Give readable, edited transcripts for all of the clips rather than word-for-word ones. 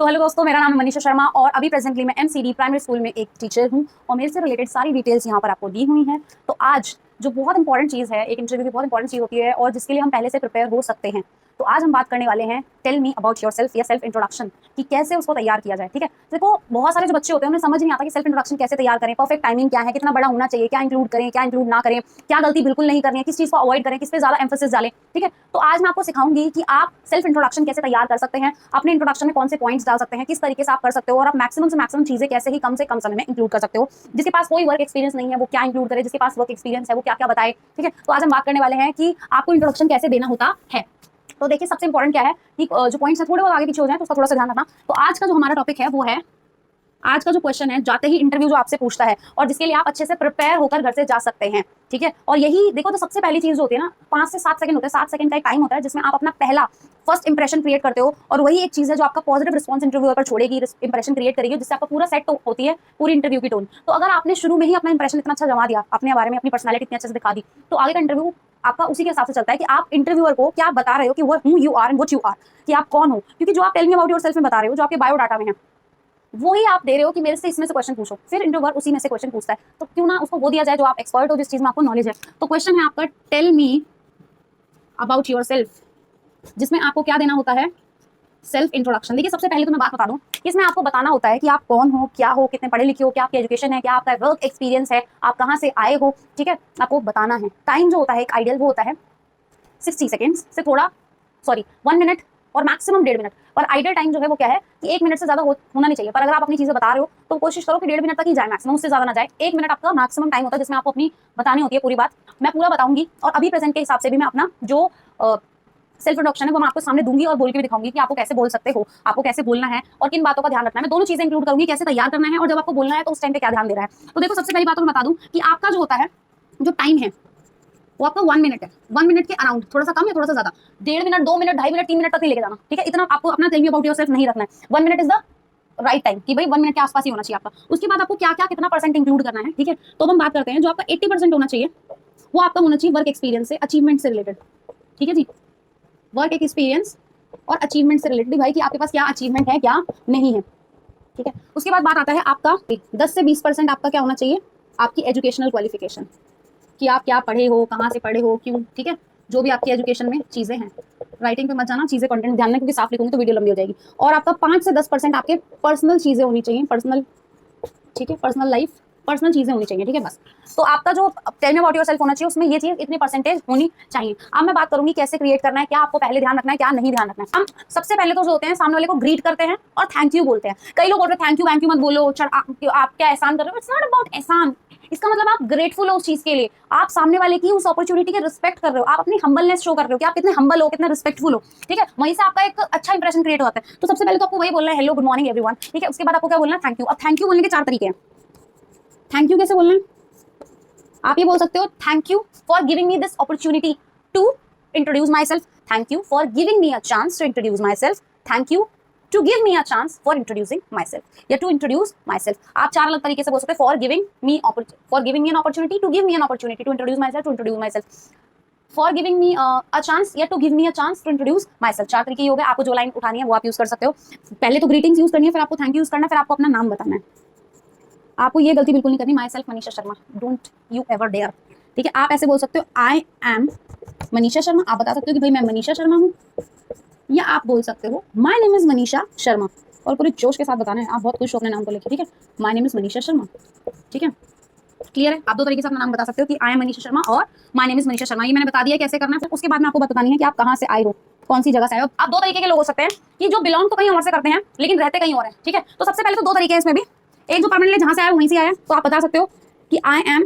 तो हेलो दोस्तों, मेरा नाम है मनीषा शर्मा और अभी प्रेजेंटली मैं एमसीडी प्राइमरी स्कूल में एक टीचर हूँ और मेरे से रिलेटेड सारी डिटेल्स यहाँ पर आपको दी हुई हैं। तो आज जो बहुत इंपॉर्टेंट चीज़ है, एक इंटरव्यू की बहुत इंपॉर्टेंट चीज़ होती है और जिसके लिए हम पहले से प्रिपेयर हो सकते हैं। तो आज हम बात करने वाले हैं tell me about yourself या सेल्फ इंट्रोडक्शन, कि कैसे उसको तैयार किया जाए। ठीक है, देखो बहुत सारे जो बच्चे होते हैं उन्हें समझ नहीं आता कि सेल्फ इंट्रोडक्शन कैसे तैयार करें, परफेक्ट टाइमिंग क्या है, कितना बड़ा होना चाहिए, क्या इंक्लूड करें, क्या इंक्लूड ना करें, क्या गलती बिल्कुल नहीं करनी है, किस चीज़ को अवॉइड करें, किस पे ज़्यादा एम्फोसिस डालें। ठीक है, तो आज मैं आपको सिखाऊंगी कि आप सेल्फ इंट्रोडक्शन कैसे तैयार कर सकते हैं, अपने इंट्रोडक्शन में कौन से पॉइंट्स डाल सकते हैं, किस तरीके से आप कर सकते हो और आप मैक्सिमम से मैक्सिमम चीजें कैसे ही कम से कम समय में इंक्लूड कर सकते हो। जिसके पास कोई वर्क एक्सपीरियंस नहीं है वो क्या इंक्लूड करे, जिसके पास वर्क एक्सपीरियंस है वो क्या क्या बताए। ठीक है, तो आज हम बात करने वाले हैं कि आपको इंट्रोडक्शन कैसे देना होता है। तो देखिए सबसे इंपॉर्टेंट क्या है कि जो पॉइंट्स है थोड़े बहुत आगे पीछे हो जाए तो उसका थोड़ा सा ध्यान रखना। तो आज का जो हमारा टॉपिक है वो है, आज का जो क्वेश्चन है जाते ही इंटरव्यू जो आपसे पूछता है और जिसके लिए आप अच्छे से प्रिपेयर होकर घर से जा सकते हैं। ठीक है, और यही देखो तो सबसे पहली चीज होती है ना, 5 से 7 सेकंड होते हैं, 7 सेकंड का एक टाइम होता है जिसमें आप अपना पहला फर्स्ट इंप्रेशन क्रिएट करते हो और वही एक चीज है जो आपका पॉजिटिव रिस्पॉन्स इंटरव्यू पर छोड़ेगी, इंप्रेशन क्रिएट करेगी, जिससे आपका पूरा सेट होती है पूरी इंटरव्यू की टोन। तो अगर आपने शुरू में ही अपना इंप्रेशन इतना अच्छा जमा दिया, अपने बारे में अपनी पर्सनैलिटी इतनी अच्छे से दिखा दी, तो आगे का इंटरव्यू आपका उसी के हिसाब से चलता है कि आप इंटरव्यूअर को क्या बता रहे हो कि वो you are and what you are, कि आप कौन हो। क्योंकि जो आप टेल मी अबाउट योरसेल्फ में बता रहे हो, जो आपके बायोडाटा में है, वो ही आप दे रहे हो कि मेरे से इसमें से क्वेश्चन पूछो। फिर इंटरव्यूअर उसी में से क्वेश्चन पूछता है, तो क्यों ना उसको वो दिया जाए जो आप एक्सपर्ट हो, जिस चीज में आपको नॉलेज है। तो क्वेश्चन है आपका टेल मी अबाउट योरसेल्फ, जिसमें आपको क्या देना होता है, सेल्फ इंट्रोडक्शन। देखिए सबसे पहले तो मैं बात बता दूं कि इसमें आपको बताना होता है कि आप कौन हो, क्या हो, कितने पढ़े लिखे हो, क्या आपकी एजुकेशन है, क्या आपका वर्क एक्सपीरियंस है, आप कहाँ से आए हो। ठीक है, आपको बताना है। टाइम जो होता है एक आइडियल वो होता है 60 सेकेंड्स से थोड़ा 1 मिनट और मैक्सिमम 1.5 मिनट। पर आइडियल टाइम जो है वो क्या है कि 1 मिनट से ज्यादा होना नहीं चाहिए। पर अगर आप अपनी चीजें बता रहे हो तो कोशिश करो कि 1.5 मिनट तक ही जाए, मैक्सिमम उससे ज्यादा ना जाए। 1 मिनट आपका मैक्सिमम टाइम होता है जिसमें आपको अपनी बतानी होती है पूरी बात। मैं पूरा बताऊंगी और अभी प्रेजेंट के हिसाब से भी मैं अपना जो सेल्फ इंट्रोडक्शन है वो मैं आपको सामने दूंगी और बोल के भी दिखाऊंगी कि आपको कैसे बोल सकते हो, आपको कैसे बोलना है और किन बातों का ध्यान रखना है। मैं दोनों चीजें इंक्लूड करूंगी, कैसे तैयार करना है और जब आपको बोलना है तो उस टाइम पे क्या ध्यान देना है। तो देखो सबसे पहली बात तो मैं बता दूं कि आपका जो होता है, जो टाइम है वो आपका 1 मिनट है। 1 मिनट के अराउंड, थोड़ा सा कम या थोड़ा सा ज्यादा, 1.5 मिनट, 2 मिनट, 2.5 मिनट, 3 मिनट तक नहीं लेके जाना। ठीक है, इतना आपको अपना टेल मी अबाउट योरसेल्फ नहीं रखना है। 1 minute is the right time कि भाई 1 मिनट के आसपास ही होना चाहिए आपका। उसके बाद आपको क्या क्या कितना परसेंट इंक्लूड करना है। ठीक है, तो हम बात करते हैं जो आपका 80% होना चाहिए वो आपका होना चाहिए वर्क एक्सपीरियंस से, अचीवमेंट से रिलेटेड। ठीक है जी, वर्क एक्सपीरियंस और अचीवमेंट से रिलेटेड भाई, कि आपके पास क्या अचीवमेंट है क्या नहीं है। ठीक है, उसके बाद बात आता है आपका 10 से 20% आपका क्या होना चाहिए, आपकी एजुकेशनल क्वालिफिकेशन, कि आप क्या पढ़े हो, कहाँ से पढ़े हो, क्यों। ठीक है, जो भी आपकी एजुकेशन में चीजें हैं, राइटिंग पे मत जाना, चीजें कंटेंट ध्यान में, क्योंकि साफ लिखूंगी तो वीडियो लंबी हो जाएगी। और आपका 5 से 10% आपके पर्सनल चीजें होनी चाहिए, पर्सनल। ठीक है, पर्सनल लाइफ, पर्सनल चीजें होनी चाहिए। ठीक है, बस। तो आपका जो टेल मी अबाउट योरसेल्फ होना चाहिए उसमें ये चीज इतनी परसेंटेज होनी चाहिए। अब मैं बात करूंगी कैसे क्रिएट करना है, क्या आपको पहले ध्यान रखना है, क्या नहीं ध्यान रखना है। हम सबसे पहले तो जो होते हैं सामने वाले को ग्रीट करते हैं और थैंक यू बोलते हैं। कई लोग बोलते हैं थैंक यू मत बोलो, आप क्या एहसान कर रहे हो। इट्स नॉट अबाउट एहसान, इसका मतलब आप ग्रेटफुल हो उस चीज के लिए, आप सामने वाले की उस अपॉर्चुनिटी के रिस्पेक्ट कर रहे हो, आप अपनी हम्बलनेस शो कर रहे हो कि आप कितने हम्बल हो, कितने रिस्पेक्टफुल हो। ठीक है, वहीं से आपका एक अच्छा इंप्रेशन क्रिएट होता है। तो सबसे पहले तो आपको वही बोलना है, हेलो गुड मॉर्निंग एवरीवन। ठीक है, उसके बाद आपको क्या बोलना है, थैंक यू। अब थैंक यू बोलने के 4 तरीके हैं। थैंक यू कैसे बोलना है, आप ये बोल सकते हो, thank you for giving me this opportunity to introduce myself, thank you for giving me a chance to introduce myself, thank you to give me a chance for introducing myself, या to introduce myself. आप 4 अलग तरीके से बोल सकते हैं, for giving me an opportunity, to give me an opportunity, to introduce myself, to introduce myself, for giving me a chance, या to give me a chance to introduce myself. 4 तरीके हो गए, आपको जो line उठानी है वो आप यूज कर सकते हो। पहले तो ग्रीटिंग्स यूज करनी है, फिर आपको थैंक यू यूज करना है, फिर आपको अपना नाम बताना है। आपको ये गलती बिल्कुल नहीं करनी, myself Manisha Sharma, don't you ever dare. ठीक है, आप ऐसे बोल सकते हो, आई एम मनीषा शर्मा। आप बता सकते हो कि भाई मैं मनीषा शर्मा हूँ, या आप बोल सकते हो my name is Manisha Sharma, और पूरे जोश के साथ बताना है, आप बहुत खुश हो अपने नाम को लेकर। ठीक है, my name is Manisha Sharma. ठीक है, क्लियर है। आप 2 तरीके से अपना नाम बता सकते हो कि आई एम मनीषा शर्मा और my name is Manisha Sharma. ये मैंने बता दिया कैसे करना है। उसके बाद में आपको बतानी है कि आप कहाँ से आए हो, कौन सी जगह से आए हो। आप 2 तरीके के लोग हो सकते हैं कि जो बिलोंग तो कहीं और से करते हैं लेकिन रहते कहीं और है। ठीक है, तो सबसे पहले तो 2 तरीके हैं इसमें भी। एक जो परमानेंटली जहां से आया वहीं से आया, तो आप बता सकते हो कि I am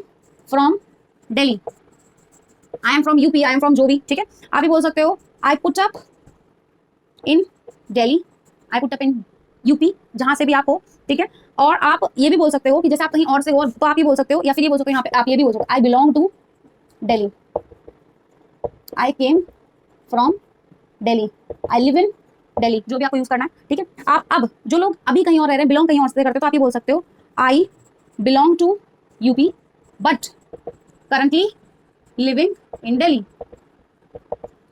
from Delhi, I am from UP, I am from जो भी। ठीक है, आप भी बोल सकते हो I put up in Delhi, I put up in UP, जहां से भी आप हो। ठीक है, और आप ये भी बोल सकते हो कि जैसे आप कहीं और से हो तो आप ये बोल सकते हो, या फिर ये बोल सकते हो यहाँ पे, आप ये भी बोल सकते हो, I belong to Delhi, I came from Delhi, I live in Delhi, जो भी आपको यूज करना है। ठीक है, आप अब जो लोग अभी कहीं और रह रहे हैं, बिलोंग कहीं और से करते हो, तो आप ये बोल सकते हो I belong to UP but currently living in Delhi.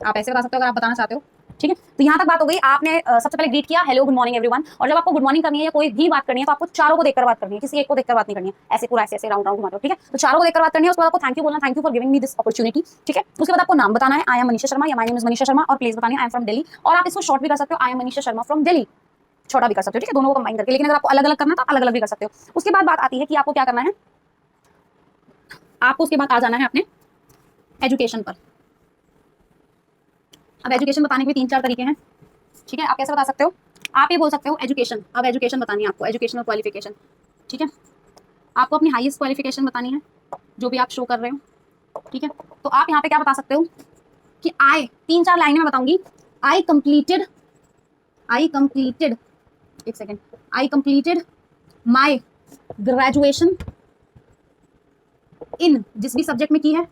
आप ऐसे बता सकते हो अगर आप बताना चाहते हो। ठीक है, तो यहाँ तक बात हो गई। आपने सबसे पहले ग्रीट किया, हेलो गुड मॉर्निंग एवरीवन, और जब आपको गुड मॉर्निंग करनी है या कोई भी बात करनी है तो आपको चारों को देखकर बात करनी है, किसी एक को देखकर बात नहीं करनी है, ऐसे पूरा ऐसे राउंड राउंड घुमाते हो। ठीक है, तो चारों को देखकर बात करनी है। उसके बाद आपको थैंक यू बोलना, thank you for giving me this opportunity. ठीक है, उसके बाद आपको नाम बताना है, आई एम मनीषा शर्मा या my name is Manisha Sharma, और प्लेस बतानी है, आई एम फ्रॉम दिल्ली, और आप इसको शॉर्ट भी कर सकते हो, I M Manisha Sharma from Delhi, छोटा भी कर सकते हो। ठीक है, दोनों को कंबाइन करके, लेकिन अगर आपको अलग अलग करना है तो अलग अलग भी कर सकते हो। उसके बाद बात आती है कि आपको क्या करना है, आपको उसके बाद आ जाना है अपने एजुकेशन पर। अब एजुकेशन बताने के 3-4 तरीके हैं। ठीक है, आप कैसे बता सकते हो, आप ये बोल सकते हो एजुकेशन, अब एजुकेशन बतानी है आपको, एजुकेशनल क्वालिफिकेशन। ठीक है, आपको अपनी हाईएस्ट क्वालिफिकेशन बतानी है जो भी आप शो कर रहे हो। ठीक है, तो आप यहाँ पे क्या बता सकते हो कि आई, 3-4 लाइनें में बताऊंगी, आई कंप्लीटेड, एक second, I completed my graduation in, जिस भी सब्जेक्ट में की है,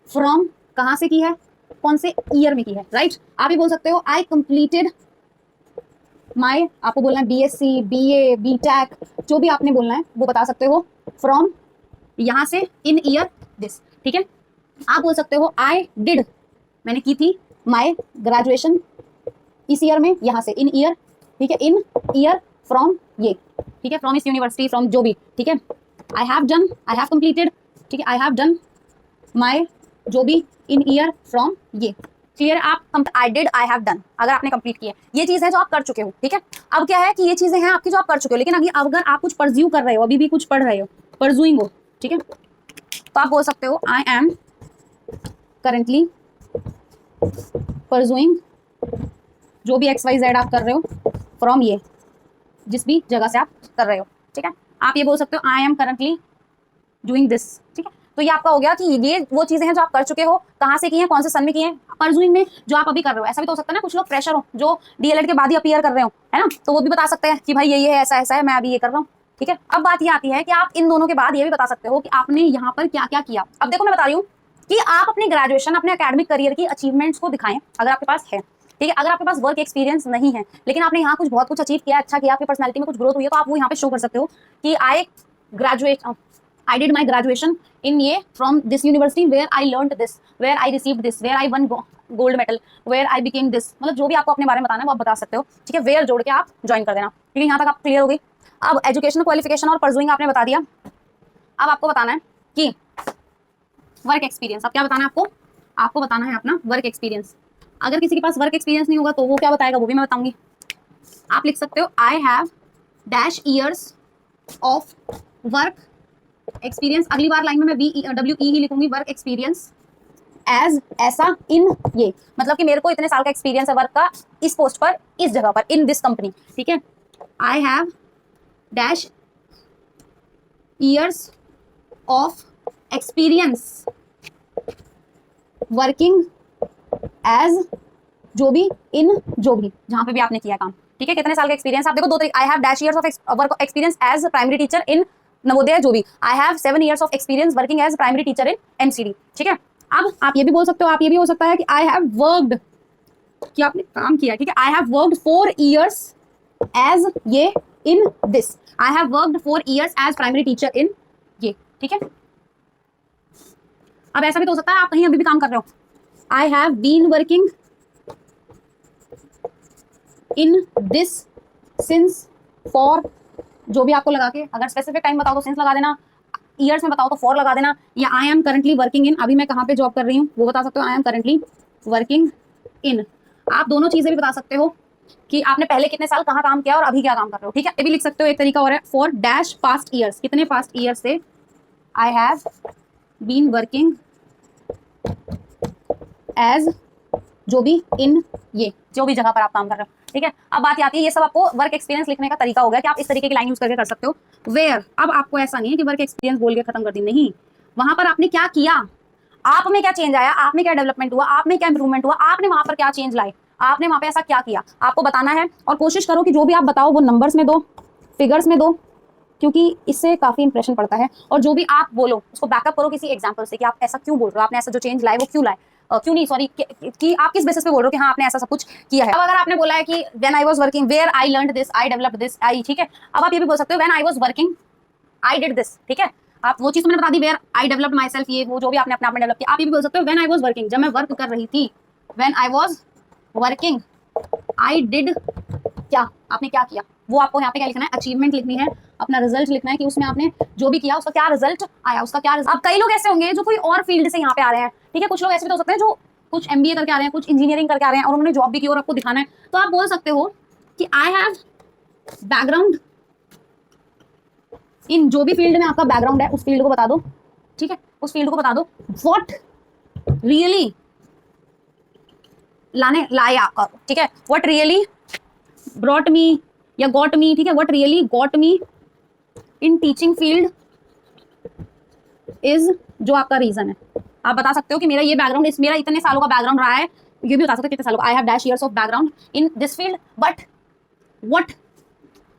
फ्रॉम, कहां से की है, कौन से ईयर में की है, राइट। आप ही बोल सकते हो आई कंप्लीटेड माई, आपको बोलना है बीएससी, बीए, बीटेक, जो भी आपने बोलना है वो बता सकते हो, फ्रॉम, यहां से, इन ईयर दिस। ठीक है, आप बोल सकते हो आई डिड, मैंने की थी, माई ग्रेजुएशन इस ईयर में, यहां से, इन ईयर। ठीक है, इन ईयर फ्रॉम ये, ठीक है, फ्रॉम इस यूनिवर्सिटी, फ्रॉम जो भी। ठीक है, I have done, I have completed, ठीक है, आई हैव डन माई जो भी, इन ईयर फ्रॉम ये। क्लियर, आप I did, I have done, अगर आपने कंप्लीट किया, ये चीज है जो आप कर चुके हो। ठीक है, अब क्या है कि ये चीजें हैं आपकी जो आप कर चुके हो, लेकिन अगर आप कुछ परज्यू कर रहे हो, अभी भी कुछ पढ़ रहे हो, परज्यूइंग हो, ठीक है, तो आप बोल सकते हो आई एम करेंटली परज्यूइंग, जो भी XYZ आप कर रहे हो, फ्रॉम ये, जिस भी जगह से आप कर रहे हो। ठीक है, आप ये बोल सकते हो I am currently doing this. ठीक है, तो ये आपका हो गया कि ये वो चीजें हैं जो आप कर चुके हो, कहाँ से की हैं, कौन से सन में की हैं, परज्यूइंग में जो आप अभी कर रहे हो। ऐसा भी तो हो सकता है ना, कुछ लोग फ्रेशर हो जो DLED के बाद ही अपीयर कर रहे हो, है ना, तो वो भी बता सकते हैं कि भाई ये है, ऐसा ऐसा है, मैं अभी ये कर रहा हूँ। ठीक है, अब बात ये आती है कि आप इन दोनों के बाद ये भी बता सकते हो कि आपने यहाँ पर क्या क्या किया। अब देखो, मैं बता रही हूँ कि आप अपने ग्रेजुएशन, अपने एकेडमिक करियर की अचीवमेंट्स को दिखाएं अगर आपके पास है। ठीक है, अगर आपके पास वर्क एक्सपीरियंस नहीं है, लेकिन आपने यहाँ कुछ बहुत कुछ अचीव किया, अच्छा किया, आपकी पर्सनैलिटी में कुछ ग्रोथ हुई है, तो आप वो यहाँ पे शो कर सकते हो कि I did my graduation in ये from this university where I learned this, where I received this, where I won gold medal, where I became this। मतलब जो भी आपको अपने बारे में बताना है वो आप बता सकते हो। ठीक है, where जोड़ के आप ज्वाइन कर देना। ठीक है, यहाँ तक आप क्लियर हो गई। अब एजुकेशनल क्वालिफिकेशन और परज्यूइंग आपने बता दिया। अब आपको बताना है कि वर्क एक्सपीरियंस। अब क्या बताना है आपको, आपको बताना है अपना वर्क एक्सपीरियंस। अगर किसी के पास वर्क एक्सपीरियंस नहीं होगा तो वो क्या बताएगा, वो भी मैं बताऊंगी। आप लिख सकते हो I have dash years of work experience. अगली बार लाइन में मैं WE ही लिखूंगी, वर्क एक्सपीरियंस एज, ऐसा, इन ये, मतलब कि मेरे को इतने साल का एक्सपीरियंस है वर्क का, इस पोस्ट पर, इस जगह पर, इन दिस कंपनी। ठीक है, I have dash years of experience working as, जो भी, इन, जो भी, जहां पे भी आपने किया काम। ठीक है, कितने साल का एक्सपीरियंस, आप देखो दो तरीके, I have dash years of work experience as primary teacher in Navodaya, जो भी, I have 7 years of experience working as primary teacher in MCD। ठीक है, अब आप ये भी बोल सकते हो, आप ये भी हो सकता है कि आई हैव वर्कड, कि आपने काम किया। ठीक है, I have worked 4 years as ये, in this, I have worked 4 years as primary teacher in ये। ठीक है, अब ऐसा भी तो हो सकता है आप कहीं अभी भी काम कर रहे हो, I have been working in this since, for, जो भी आपको लगा के, अगर स्पेसिफिक टाइम बताओ तो सिंस लगा देना, ईयर्स में बताओ तो फॉर लगा देना, या I am currently working in, अभी मैं कहाँ पे जॉब कर रही हूँ वो बता सकते हो, I am currently working in. आप दोनों चीजें भी बता सकते हो कि आपने पहले कितने साल कहाँ काम किया और अभी क्या काम कर रहे हो। ठीक है, ये भी लिख सकते हो। एक तरीका और है, फॉर डैश पास्ट ईयर्स, कितने पास्ट ईयर्स से I have been working as, जो भी, इन ये, जो भी जगह पर आप काम कर रहे हो। ठीक है, अब बात आती है, ये सब आपको वर्क एक्सपीरियंस लिखने का तरीका हो गया कि आप इस तरीके की लाइन यूज करके कर सकते हो। वेयर, अब आपको ऐसा नहीं है कि वर्क एक्सपीरियंस बोल के खत्म कर दी, नहीं, वहां पर आपने क्या किया, आप में क्या चेंज आया, आप में क्या डेवलपमेंट हुआ, आप में क्या इंप्रूवमेंट हुआ, आपने वहां पर क्या चेंज लाए, आपने वहां पे ऐसा क्या किया, आपको बताना है। और कोशिश करो कि जो भी आप बताओ वो नंबर्स में दो, फिगर्स में दो, क्योंकि इससे काफी इंप्रेशन पड़ता है। और जो भी आप बोलो उसको बैकअप करो किसी एग्जांपल से कि आप ऐसा क्यों बोल रहे हो, आपने ऐसा जो चेंज लाए वो क्यों लाए, क्यों नहीं, सॉरी, कि आप किस बेसिस पे बोल रहे हो कि हाँ आपने ऐसा सब कुछ किया है। अब अगर आपने बोला है कि when I was working, where I learned this, I developed this, I, ठीक है, अब आप ये भी बोल सकते हो when I was working I did this. ठीक है, आप वो चीज मैंने बता दी, where I developed myself, ये वो जो भी आपने अपने आप में डेवलप किया। आप ये भी बोल सकते हो व्हेन आई वाज वर्किंग, जब मैं वर्क कर रही थी, when I was working, I did, क्या आपने क्या किया, वो आपको यहाँ पे क्या लिखना है, अचीवमेंट लिखनी है, अपना रिजल्ट लिखना है कि उसमें आपने जो भी किया उसका क्या रिजल्ट आया, उसका क्या रिजल्ट। अब कई लोग ऐसे होंगे जो कोई और फील्ड से यहाँ पे आ रहे हैं, ठीक है, कुछ लोग ऐसे भी तो हो सकते हैं जो कुछ एमबीए करके आ रहे हैं, कुछ इंजीनियरिंग करके आ रहे हैं और उन्होंने जॉब भी की और आपको दिखाना है, तो आप बोल सकते हो कि आई हैव बैकग्राउंड इन, जो भी फील्ड में आपका बैकग्राउंड है उस फील्ड को बता दो, ठीक है, उस फील्ड को बता दो, व्हाट रियली लाया आपका, ठीक है, व्हाट रियली ब्रॉट मी या गॉट मी, ठीक है, what really got me in teaching field is, जो आपका रीजन है। आप बता सकते हो कि मेरा ये बैकग्राउंड, इस मेरा इतने सालों का बैकग्राउंड रहा है, ये भी बता सकते हो कितने सालों का, आई have dash years of background in this field, but what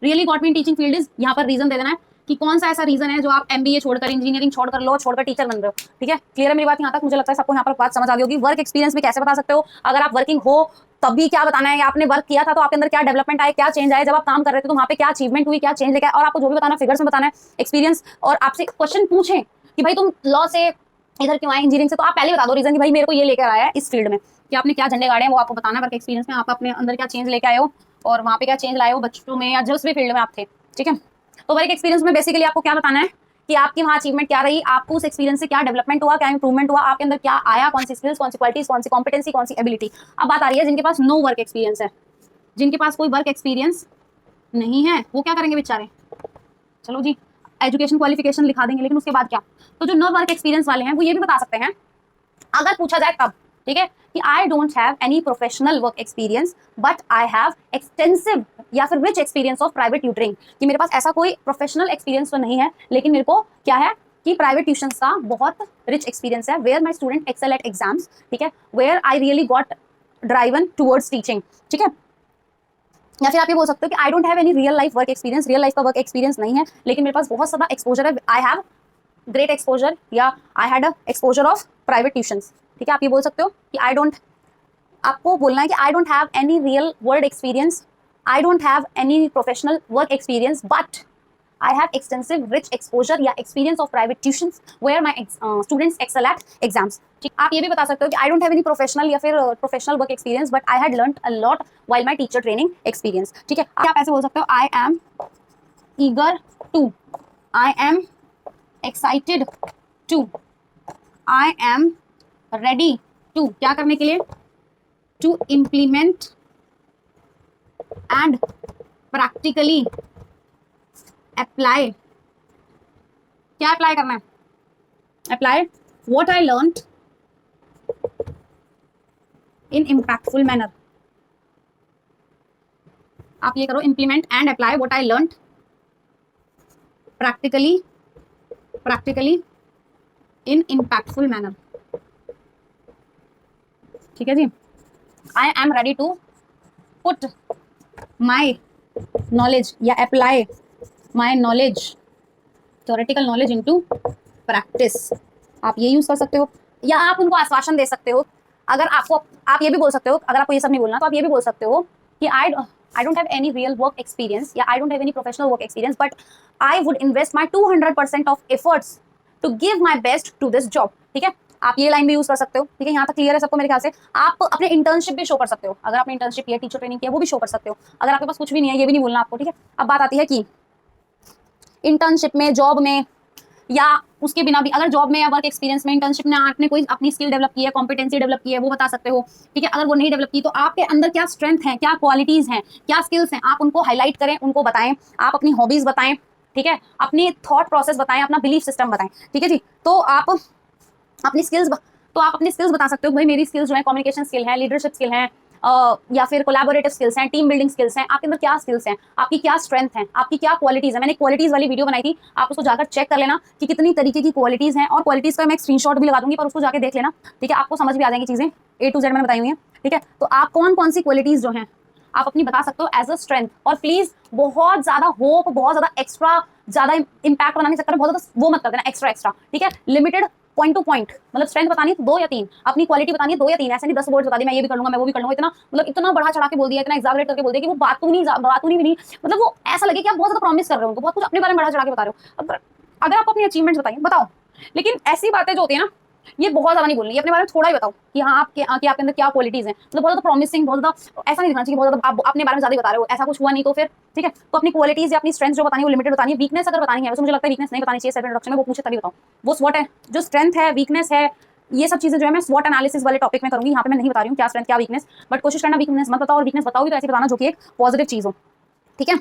really got me in teaching field is, यहाँ पर रीजन दे देना है कि कौन सा ऐसा रीजन है जो आप एमबीए छोड़कर, इंजीनियरिंग छोड़कर, लॉ छोड़कर टीचर बन रहे हो, ठीक है। क्लियर है मेरी बात यहाँ तक? मुझे लगता है सबको यहाँ पर बात समझ आ गई होगी। वर्क एक्सपीरियंस में कैसे बता सकते हो, अगर आप वर्किंग हो तभी क्या बताना है, आपने वर्क किया था तो आपके अंदर क्या डेवलपमेंट आए, क्या चेंज आए, जब आप काम कर रहे थे तो वहाँ पे क्या अचीवमेंट हुई, क्या चेंज लेके आए, और आपको जो भी बताना फिगर्स में बताना है, एक्सपीरियंस। और आपसे क्वेश्चन पूछें कि भाई तुम लॉ से इधर क्यों आए, इंजीनियरिंग से, तो आप पहले बता दो रीजन कि भाई मेरे को ये लेकर आया है इस फील्ड में, कि आपने क्या झंडे गाड़े हैं वो आपको बताना है। वर्क एक्सपीरियंस में आप अपने अंदर क्या चेंज लेके आए हो और वहाँ पे क्या चेंज लाए हो बच्चों में या जिस भी फील्ड में आप थे, ठीक है। तो वर्क एक्सपीरियंस में बेसिकली आपको क्या बताना है कि आपकी वहाँ अचीवमेंट क्या रही, आपको उस एक्सपीरियंस से क्या डेवलपमेंट हुआ, क्या इंप्रूवमेंट हुआ, आपके अंदर क्या आया, कौन सी स्किल्स, कौन सी क्वालिटीज, कौन सी कॉम्पिटेंसी, कौन सी एबिलिटी। अब बात आ रही है जिनके पास नो वर्क एक्सपीरियंस है, जिनके पास कोई वर्क एक्सपीरियंस नहीं है, वो क्या करेंगे बेचारे, चलो जी एजुकेशन क्वालिफिकेशन लिखा देंगे, लेकिन उसके बाद क्या। तो जो नो वर्क एक्सपीरियंस वाले हैं वो ये भी बता सकते हैं, अगर पूछा जाए तब, ठीक है, कि I don't have any professional work experience but I have extensive या फिर rich experience of private tutoring, कि मेरे पास ऐसा कोई प्रोफेशनल एक्सपीरियंस तो नहीं है लेकिन मेरे को क्या है कि प्राइवेट ट्यूशंस का बहुत रिच एक्सपीरियंस है, where my student excel at exams, ठीक है, where I really got driven towards teaching, ठीक है। या फिर आप ये बोल सकते हो कि I don't have any real life work experience, real life का वर्क एक्सपीरियंस नहीं है लेकिन मेरे पास बहुत ज़्यादा एक्सपोजर है, आई हैव ग्रेट एक्सपोजर या I had a exposure of private tuitions, ठीक है। आप ये बोल सकते हो कि आई डोंट, आपको बोलना है कि I don't have any real world experience, I don't have any professional work experience but I have extensive rich exposure or experience of private tuitions where my students excel at exams, ठीक। आप ये भी बता सकते हो कि I don't have any professional or फिर professional work experience but I had learned a lot while my teacher training experience, ठीक है। आप ऐसे बोल सकते हो I am eager to, I am excited to, I am ready to, क्या करने के लिए, to implement and practically apply, क्या अप्लाई करना है, apply what I learned in impactful manner। आप ये करो, implement and apply what I learned practically in impactful manner, ठीक है जी। I am ready to put my knowledge या apply my knowledge, theoretical knowledge into practice। आप ये use कर सकते हो या आप उनको आश्वासन दे सकते हो। अगर आपको, आप ये भी बोल सकते हो, अगर आपको ये सब नहीं बोलना तो आप ये भी बोल सकते हो कि I don't have any real work experience या I don't have any professional work experience but I would invest my 200% of efforts to give my best to this job, ठीक है। आप ये लाइन भी यूज कर सकते हो, ठीक है। यहाँ तक क्लियर है सबको मेरे ख्याल से। आप अपने इंटर्नशिप भी शो कर सकते हो, अगर आपने इंटर्नशिप किया, टीचर ट्रेनिंग किया, वो भी शो कर सकते हो। अगर आपके पास कुछ भी नहीं है ये भी नहीं बोलना आपको, ठीक है। अब बात आती है कि इंटर्नशिप में, जॉब में या उसके बिना भी, अगर जॉब में या वर्क एक्सपीरियंस में, इंटर्नशिप में आपने कोई अपनी स्किल डेवलप की है, कॉम्पिटेंसी डेवलप की है, वो बता सकते हो, ठीक है। अगर वो नहीं डेवलप की तो आपके अंदर क्या स्ट्रेंथ है, क्या क्वालिटीज हैं, क्या स्किल्स हैं, आप उनको हाईलाइट करें, उनको बताएं। आप अपनी हॉबीज बताएं, ठीक है, अपनी थॉट प्रोसेस बताएं, अपना बिलीफ सिस्टम बताएं, ठीक है जी। तो आप अपनी स्किल्स बता सकते हो, भाई मेरी स्किल्स जो है कम्युनिकेशन स्किल है, लीडरशिप स्किल है, या फिर कोलैबोरेटिव स्किल्स हैं, टीम बिल्डिंग स्किल्स हैं। आपके अंदर क्या स्किल्स हैं, आपकी क्या स्ट्रेंथ है, आपकी क्या क्वालिटीज है। मैंने क्वालिटीज वाली वीडियो बनाई थी, आप उसको जाकर चेक कर लेना कि कितनी तरीके की क्वालिटीज हैं, और क्वालिटीज का मैं एक स्क्रीनशॉट भी लगा दूंगी, पर उसको जाके देख लेना, ठीक है। आपको समझ भी आ जाएंगी चीजें, A to Z मैंने बताई हुई है, ठीक है। तो आप कौन कौन सी क्वालिटीज जो हैं आप अपनी बता सकते हो एज अ स्ट्रेंथ। और प्लीज बहुत ज्यादा होप, बहुत ज्यादा एक्स्ट्रा, ज्यादा इंपैक्ट बनाने के चक्कर में बहुत ज्यादा वो मत कर देना, एक्स्ट्रा, ठीक है। लिमिटेड, पॉइंट टू पॉइंट, मतलब स्ट्रेंथ बतानी है तो 2 या 3, अपनी क्वालिटी बतानी है 2 या 3, ऐसे नहीं 10 वर्ड बता दी, मैं ये भी कर लूंगा, मैं वो भी कर लूंगा। इतना मतलब इतना बढ़ा चढ़ा के बोल दिया, इतना एग्जैजरेट करके बोल दिया कि वो बात भी नहीं, मतलब वो ऐसा लगे कि आप बहुत ज्यादा प्रॉमिस कर रहे हो बहुत कुछ अपने बारे में बढ़ा चढ़ा के बता रहे हो। अगर आप अपनी अचीवमेंट्स बताओ, लेकिन ऐसी बातें जो होती है ना ये बहुत ज़्यादा नहीं बोलनी, ये अपने बारे में थोड़ा ही बताओ कि हाँ आपके अंदर क्या क्वालिटीज़ हैं, मतलब बहुत ज़्यादा प्रॉमिसिंग, बहुत ज़्यादा ऐसा नहीं दिखना चाहिए, बहुत ज़्यादा आप अपने बारे में ज़्यादा ही बता रहे हो, ऐसा कुछ हुआ नहीं तो फिर ठीक है। तो अपनी क्वालिटीज़ या अपनी स्ट्रेंथ जो बतानी है वो लिमिटेड बतानी है। वीकनेस अगर बतानी है, वैसे मुझे लगता है वीकनेस नहीं बतानी चाहिए सेल्फ इंट्रोडक्शन में, वो पूछे तभी बताओ। वो स्वॉट है, जो स्ट्रेंथ है, वीकनेस है, ये सब चीजें जो है मैं स्वॉट एनालिसिस वाले टॉपिक में करूंगी, यहाँ पे मैं नहीं बता रही हूँ क्या स्ट्रेंथ क्या वीकनेस, बट कोशिश करना वीकनेस मत बताओ, और वीकनेस बताओ भी तो ऐसे बताना जो कि एक पॉजिटिव चीज हो, ठीक है।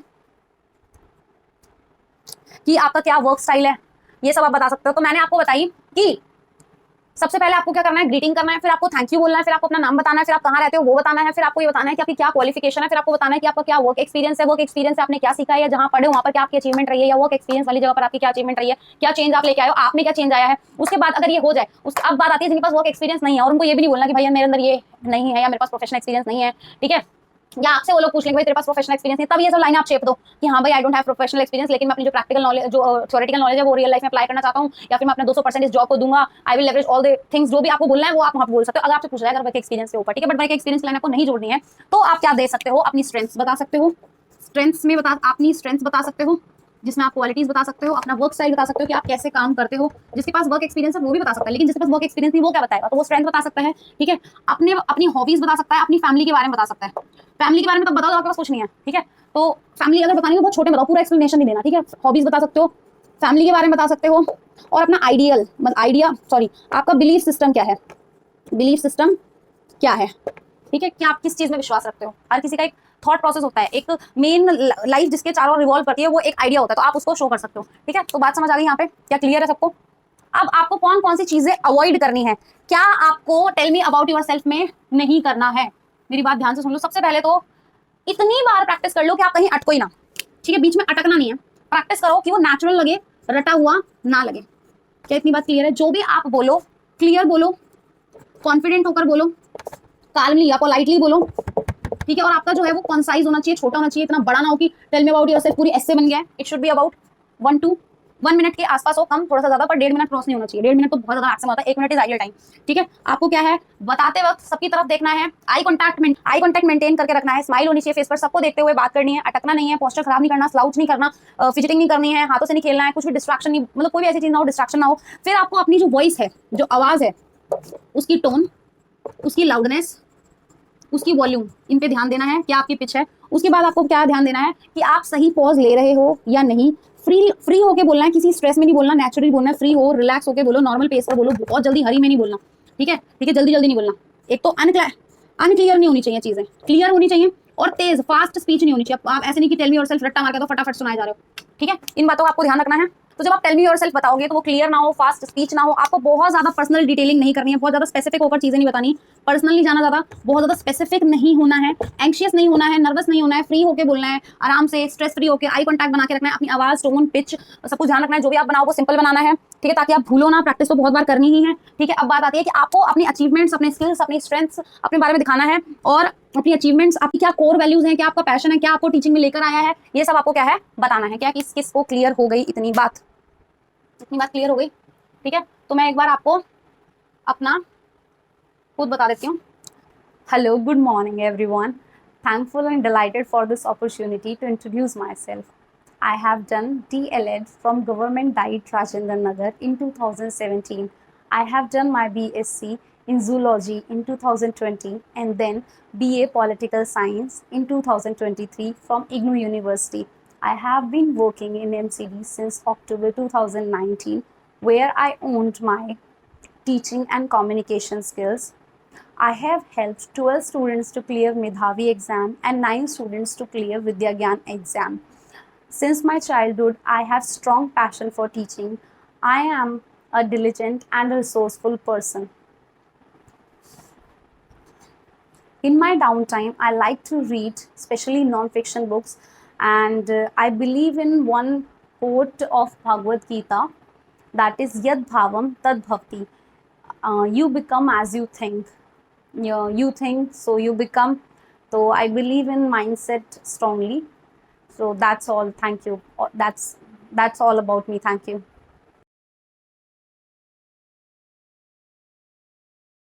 कि आपका क्या वर्क स्टाइल है, ये सब आप बता सकते हो। तो मैंने आपको बताई कि सबसे पहले आपको क्या करना है, ग्रीटिंग करना है, फिर आपको थैंक यू बोलना है, फिर आपको अपना नाम बताना है, फिर आप कहाँ रहते हो वो बताना है, फिर आपको ये बताना है कि आपकी क्या क्वालिफिकेशन है, फिर आपको बताना है कि आपका क्या वर्क एक्सपीरियंस है, वर्क एक्सपीरियंस से आपने क्या सीखा है, या जहाँ पढ़े वहाँ पर क्या आपकी अचीवमेंट रही है, या वर्क एक्सपीरियंस वाली जगह पर आपकी क्या अचीवमेंट रही है, क्या चेंज आप लेके आए हो, आप में क्या चेंज आया है। उसके बाद अगर ये हो जाए, उसके अब बात आती है जिनके पास वर्क एक्सपीरियंस नहीं है, और उनको ये भी नहीं बोलना कि भैया मेरे अंदर ये नहीं है या मेरे पास प्रोफेशनल एक्सपीरियंस नहीं है, ठीक है। या आपसे वो लोग पूछ लेंगे भाई तेरे पास प्रोफेशनल एक्सपीरियंस नहीं, तब ये सब लाइन आप शेप दो कि हाँ भाई आई डोंट हैव प्रोफेशनल एक्सपीरियंस, लेकिन मैं अपनी जो प्रैक्टिकल नॉलेज, जो थ्योरेटिकल नॉलेज है वो रियल लाइफ में अप्लाई करना चाहता हूँ, या फिर मैं अपने 200% इस जॉब को दूंगा, I will leverage all the things, जो भी आपको बोलना है वो आप वहाँ पे बोल सकते हो अगर आपसे पूछ रहा है अगर वर्क एक्सपीरियंस के ऊपर, ठीक है। बट वर्क एक्सपीरियंस लाइन आपको नहीं जोड़नी है, तो आप क्या दे सकते हो, अपनी स्ट्रेंथ्स बता सकते हो, स्ट्रेंथ्स में बता, अपनी स्ट्रेंथ्स बता सकते हो जिसमें आप क्वालिटीज बता सकते हो, अपना वर्क स्टाइल बता सकते हो कि आप कैसे काम करते हो। जिसके पास वर्क एक्सपीरियंस है वो भी बता सकता है, लेकिन जिसके पास वर्क एक्सपीरियंस नहीं वो क्या बताएगा, तो वो स्ट्रेंथ बता सकता है, ठीक है। अपनी हॉबीज बता सकता है, अपनी फैमिली के बारे में बता सकता है। फैमिली के बारे में तो बताओ, आपके पास कुछ नहीं है, ठीक है। तो फैमिली अगर बतानी हो बहुत छोटे बताओ, पूरा एक्सप्लेनेशन नहीं देना, ठीक है। हॉबीज बता सकते हो, फैमिली के बारे में बता सकते हो, और अपना आपका बिलीफ सिस्टम क्या है, बिलीफ सिस्टम क्या है, ठीक है। कि आप किस चीज में विश्वास रखते हो। हर किसी का एक थॉट प्रोसेस होता है, एक मेन लाइफ जिसके चारों रिवॉल्व करती है, वो एक आइडिया होता है, तो आप उसको शो कर सकते हो, ठीक है। तो बात समझ आ गई यहाँ पे, क्या क्लियर है सबको। अब आपको कौन कौन सी चीजें अवॉइड करनी है, क्या आपको tell me about yourself में नहीं करना है। मेरी बात ध्यान से सुन लो। सबसे पहले तो इतनी बार प्रैक्टिस कर लो कि आप कहीं अटको ही ना, ठीक है। बीच में अटकना नहीं है, प्रैक्टिस करो कि वो नेचुरल लगे, रटा हुआ ना लगे। क्या इतनी बात क्लियर है। जो भी आप बोलो क्लियर बोलो, कॉन्फिडेंट होकर बोलो, काल्मली या पोलाइटली बोलो, ठीक है। और आपका जो है वो कंसाइज होना चाहिए, छोटा होना चाहिए, इतना बड़ा ना हो कि टेल मी अबाउट योरसेल्फ पूरी ऐसे बन गया है। It should be about 1 minute के आसपास हो, कम थोड़ा सा ज्यादा, पर 1.5 मिनट क्रॉस नहीं होना चाहिए। 1.5 मिनट तो बहुत ज्यादा मैक्सिमम होता है, 1 मिनट इज आइडियल टाइम, ठीक है। आपको क्या है, बताते वक्त सबकी तरफ देखना है, आई कॉन्टैक्ट मेंटेन करके रखना है, स्माइल होनी चाहिए फेस पर, सबको देखते हुए बात करनी है, अटकना नहीं है, पोस्चर खराब नहीं करना, स्लाउच नहीं करना, फिजिटिंग नहीं करनी है, हाथों से नहीं खेलना है, कुछ भी डिस्ट्रैक्शन नहीं, मतलब कोई भी ऐसी चीज ना हो डिस्ट्रैक्शन ना हो। फिर आपको अपनी जो वॉइस है, जो आवाज है, उसकी टोन, उसकी लाउडनेस, उसकी वॉल्यूम, इन पे ध्यान देना है, क्या आपकी पिच है। उसके बाद आपको क्या ध्यान देना है कि आप सही पॉज ले रहे हो या नहीं। फ्री होके बोलना है, किसी स्ट्रेस में नहीं बोलना, नेचुरली बोलना है, फ्री हो, रिलैक्स होके बोलो, नॉर्मल पेस पर बोलो, बहुत जल्दी हरी में नहीं बोलना, ठीक है, ठीक है। जल्दी नहीं बोलना। एक तो अनक्लियर नहीं होनी चाहिए, चीजें क्लियर होनी चाहिए, और तेज फास्ट स्पीच नहीं होनी चाहिए। आप ऐसे नहीं कि टेल मी योरसेल्फ रट्टा मार के तो फटाफट सुनाए जा रहे हो, ठीक है। इन बातों का आपको ध्यान रखना है। तो जब आप टेल मी योरसेल्फ बताओगे तो वो क्लियर ना हो, फास्ट स्पीच ना हो, आपको बहुत ज्यादा पर्सनल डिटेलिंग नहीं करनी है, बहुत ज्यादा स्पेसिफिक होकर चीजें नहीं बतानी, पर्सनल नहीं जाना, ज्यादा बहुत ज्यादा स्पेसिफिक नहीं होना है, एंशियस नहीं होना है, नर्वस नहीं होना है, फ्री होकर बोलना है, आराम से स्ट्रेस फ्री होकर, आई कॉन्टैक्ट बना के रखना है, अपनी आवाज, टोन, पिच, सब कुछ ध्यान रखना है। जो भी आप बनाओ वो सिंपल बनाना है, ठीक है, ताकि आप भूलो ना। प्रैक्टिस तो बहुत बार करनी ही है, ठीक है। अब बात आती है कि आपको अपनी अचीवमेंट्स, अपने स्किल्स, अपनी स्ट्रेंथ्स अपने बारे में दिखाना है, और अपनी अचीवमेंट्स, आपकी क्या कोर वैल्यूज हैं, क्या आपका पैशन है, क्या आपको टीचिंग में लेकर आया है, ये सब आपको क्या है बताना है। क्या किस को क्लियर हो गई, इतनी बात क्लियर हो गई, ठीक है। तो मैं एक बार आपको अपना खुद बता देती हूँ। Hello, good morning everyone. Thankful and delighted for this opportunity to introduce myself. I have done DLED from Government Diet Rajendra Nagar in 2017. I have done my BSc in Zoology in 2020 and then BA Political Science in 2023 from IGNOU University. I have been working in MCD since October 2019, where I owned my teaching and communication skills. I have helped 12 students to clear Medhavi exam and 9 students to clear Vidyagyan exam. Since my childhood, I have strong passion for teaching. I am a diligent and resourceful person. In my downtime, I like to read, especially non-fiction books, and I believe in one quote of Bhagavad Gita, that is Yad Bhavam Tad Bhavti. You become as you think. You think, so you become. So I believe in mindset strongly. So that's all. Thank you. That's all about me. Thank you.